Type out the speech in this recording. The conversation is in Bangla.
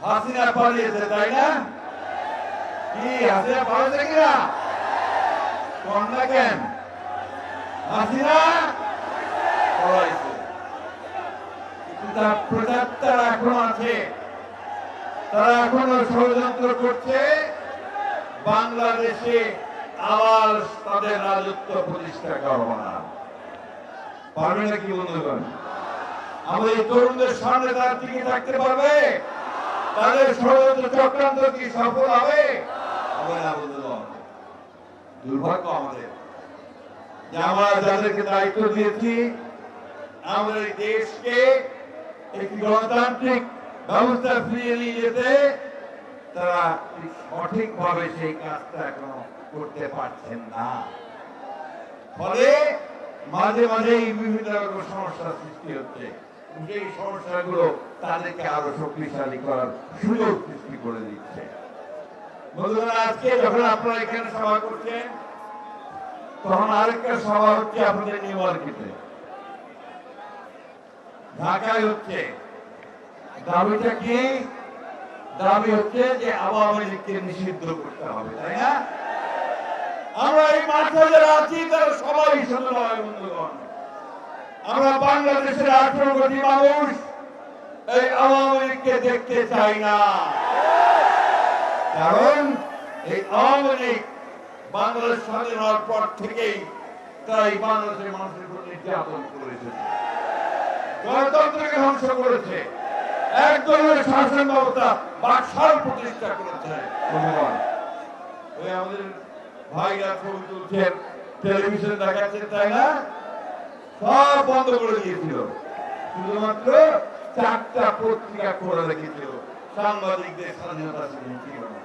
হাসিনা পালিয়েছে, তাই না? কি হাসিনা পালিয়েছে কিনা কন্যা কেন? হাসিনা পলাইছে, কিন্তু তার প্রজাতরা এখন আছে। তারা এখনো ষড়যন্ত্র করছে বাংলাদেশে আবার তাদের রাজত্ব প্রতিষ্ঠা করবো না। পারবে নাকি বন্ধুগণ? আমাদের এই তরুণদের সামনে তারা টিকে থাকতে পারবে? তাদের ষড়যন্ত্র চক্রান্ত কি সফল হবে? হবে না বন্ধুগণ। দুর্ভাগ্য আমাদের যে আমরা যাদেরকে দায়িত্ব দিয়েছি আমাদের এই দেশকে একটি গণতান্ত্রিক ব্যবস্থা ফিরিয়ে নিয়ে যেতে, তারা সঠিকভাবে সেই কাজটা এখনো করতে পারছেন না। ফলে মাঝে মাঝে বিভিন্ন রকম সমস্যার সৃষ্টি হচ্ছে। সেই সমস্যাগুলো তাদেরকে আরো শক্তিশালী করার সুযোগ সৃষ্টি করে দিচ্ছে। বন্ধুরা, আজকে যখন আপনারা এখানে সভা করছেন, তখন আরেকটা সভা হচ্ছে আপনাদের নিউ মার্কেটে, ঢাকায় হচ্ছে। দাবিটা কি? দাবি হচ্ছে যে আওয়ামী লীগকে নিষিদ্ধ করতে হবে, তাই না? আমরা এই মাঠে যারা আছি তারা সবাই শুধু নয় বন্ধুগণ, আমরা বাংলাদেশের 18 কোটি মানুষ এই আওয়ামী লীগকে দেখতে চাই না। কারণ এই আওয়ামী লীগ বাংলাদেশ স্বাধীন হওয়ার পর থেকেই তাই বাংলাদেশের মানুষের উপর নির্যাতন করেছে, গণতন্ত্রকে ধ্বংস করেছে, এক ধরনের শাসন ব্যবস্থা বাকশাল প্রতিষ্ঠা করেছে। ওই আমাদের ভাইরা ছবি তুলছেন, টেলিভিশন দেখাচ্ছেন, তাই না? সব বন্ধ করে দিয়েছিল, শুধুমাত্র 4টা পত্রিকা খোলা রেখেছিল। সাংবাদিকদের স্বাধীনতা ছিল না।